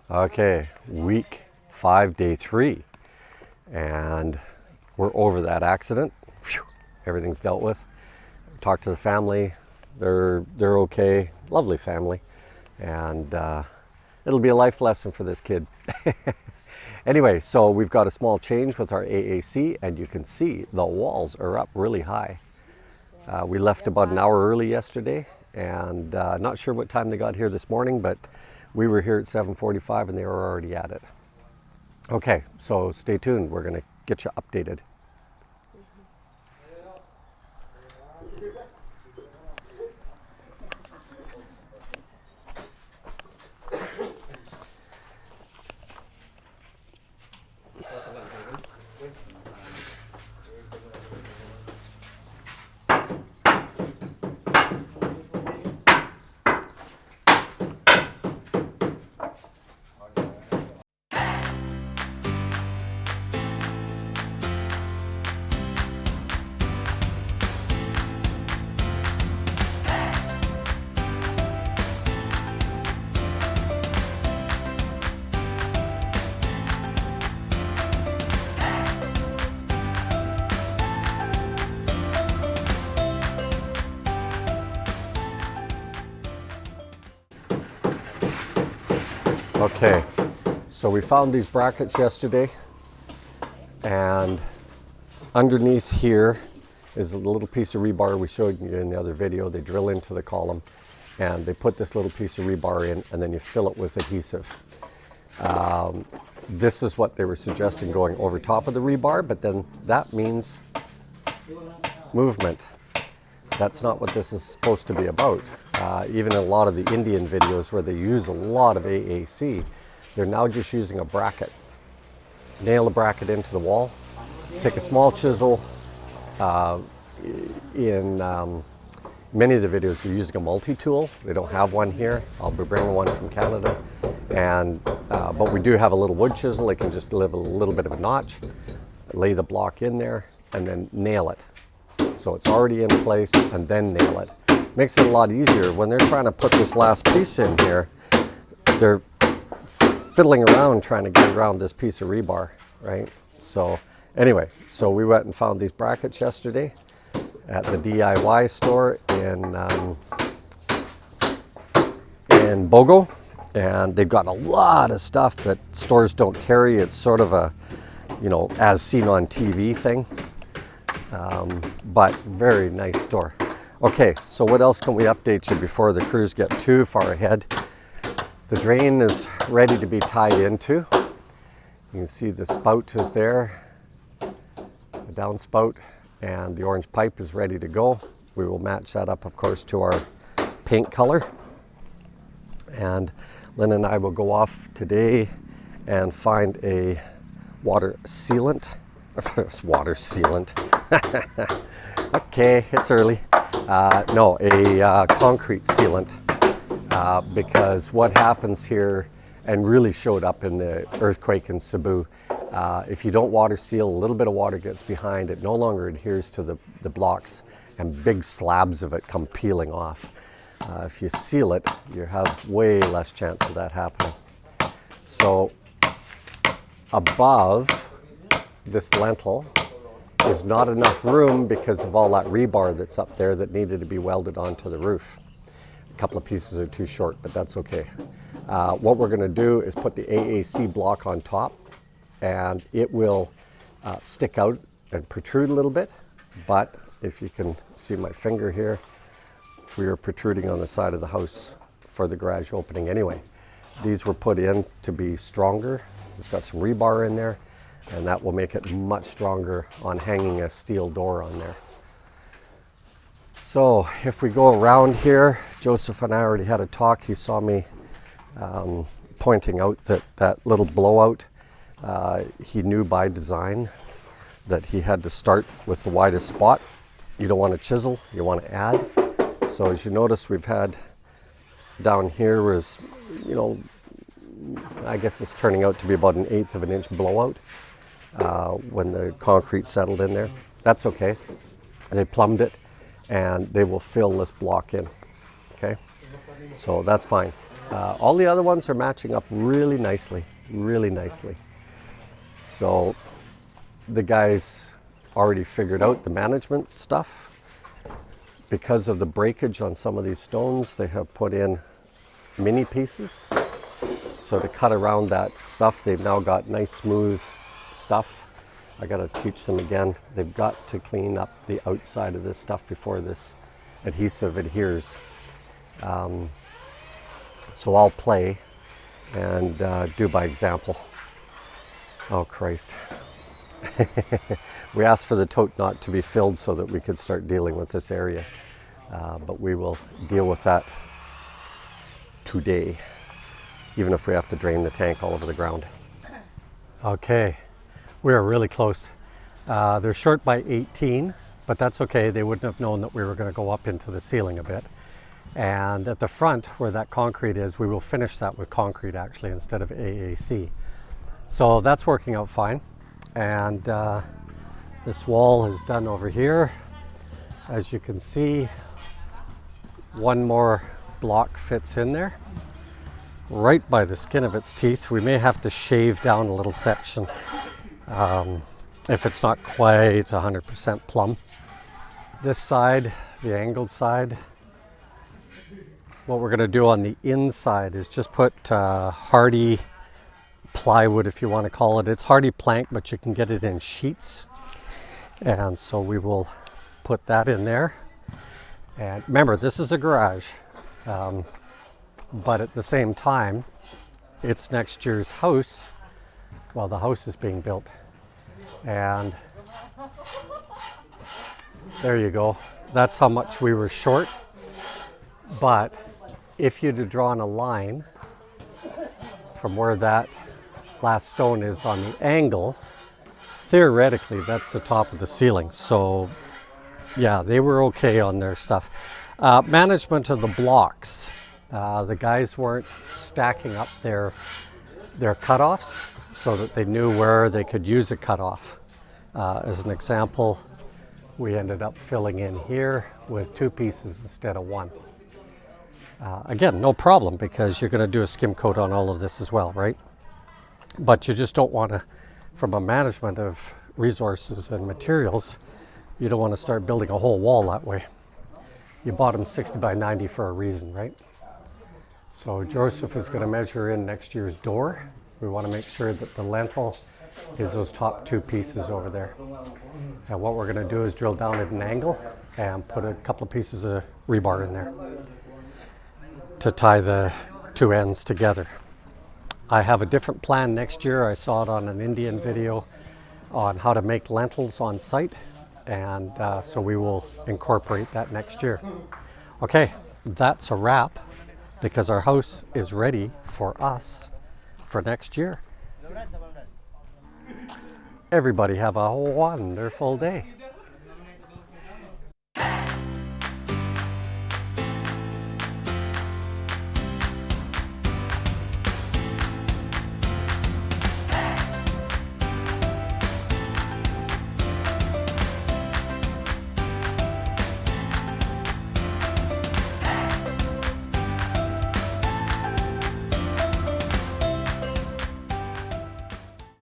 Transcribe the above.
Okay, week 5, day 3, and we're over that accident. Phew, everything's dealt with. Talked to the family. They're okay. Lovely family, and it'll be a life lesson for this kid. Anyway, so we've got a small change with our AAC, and you can see the walls are up really high. We left about an hour early yesterday, and not sure what time they got here this morning, but we were here at 7:45 and they were already at it. Okay, so stay tuned. We're going to get you updated. Okay, so we found these brackets yesterday, and underneath here is a little piece of rebar we showed you in the other video. They drill into the column and they put this little piece of rebar in, and then you fill it with adhesive. This is what they were suggesting, going over top of the rebar, but then that means movement. That's not what this is supposed to be about. Even in a lot of the Indian videos where they use a lot of AAC, they're now just using a bracket. Nail a bracket into the wall, take a small chisel. In many of the videos you're using a multi-tool. They don't have one here. I'll be bringing one from Canada, and but we do have a little wood chisel. They can just leave a little bit of a notch, lay the block in there, and then nail it. So it's already in place, and then nail it. Makes it a lot easier. When they're trying to put this last piece in here, they're fiddling around trying to get around this piece of rebar, right? So anyway, so we went and found these brackets yesterday at the DIY store in Bogo, and they've got a lot of stuff that stores don't carry. It's sort of a, you know, as seen on TV thing, but very nice store. Okay, so what else can we update you before the crews get too far ahead? The drain is ready to be tied into. You can see the spout is there, the downspout, and the orange pipe is ready to go. We will match that up, of course, to our paint color. And Lynn and I will go off today and find a water sealant. Water sealant. Okay, it's early. No, a concrete sealant, because what happens here, and really showed up in the earthquake in Cebu, if you don't water seal, a little bit of water gets behind, it no longer adheres to the blocks, and big slabs of it come peeling off. If you seal it, you have way less chance of that happening. So above this lintel is not enough room because of all that rebar that's up there that needed to be welded onto the roof. A couple of pieces are too short, but that's okay. What we're going to do is put the AAC block on top, and it will stick out and protrude a little bit, but if you can see my finger here, we are protruding on the side of the house for the garage opening anyway. These were put in to be stronger. It's got some rebar in there, and that will make it much stronger on hanging a steel door on there. So if we go around here, Joseph and I already had a talk. He saw me pointing out that little blowout, he knew by design that he had to start with the widest spot. You don't want to chisel, you want to add. So as you notice, we've had down here was, you know, I guess it's turning out to be about 1/8 of an inch blowout when the concrete settled in there. That's okay. They plumbed it, and they will fill this block in. Okay, so that's fine. All the other ones are matching up really nicely, really nicely. So the guys already figured out the management stuff. Because of the breakage on some of these stones, they have put in mini pieces. So to cut around that stuff, they've now got nice smooth stuff. I got to teach them again. They've got to clean up the outside of this stuff before this adhesive adheres. So I'll play and do by example. Oh Christ. We asked for the tote not to be filled so that we could start dealing with this area. But we will deal with that today, even if we have to drain the tank all over the ground. Okay, we are really close. They're short by 18, but that's okay. They wouldn't have known that we were going to go up into the ceiling a bit. And at the front where that concrete is, we will finish that with concrete actually instead of AAC. So that's working out fine. And this wall is done over here. As you can see, one more block fits in there, right by the skin of its teeth. We may have to shave down a little section if it's not quite 100% plumb. This side, the angled side, what we're going to do on the inside is just put hardy plywood, if you want to call it. It's hardy plank, but you can get it in sheets. And so we will put that in there. And remember, this is a garage, but at the same time, it's next year's house while the house is being built. And there you go. That's how much we were short. But if you'd have drawn a line from where that last stone is on the angle, theoretically that's the top of the ceiling. So yeah, they were okay on their stuff. Management of the blocks. The guys weren't stacking up their cutoffs so that they knew where they could use a cutoff. As an example, we ended up filling in here with 2 pieces instead of 1. Again, no problem, because you're going to do a skim coat on all of this as well, right? But you just don't want to, from a management of resources and materials, you don't want to start building a whole wall that way. You bought them 60 by 90 for a reason, right? So Joseph is going to measure in next year's door. We want to make sure that the lintel is those top 2 pieces over there. And what we're going to do is drill down at an angle and put a couple of pieces of rebar in there to tie the 2 ends together. I have a different plan next year. I saw it on an Indian video on how to make lentils on site, and so we will incorporate that next year. Okay, that's a wrap, because our house is ready for us for next year. Everybody have a wonderful day.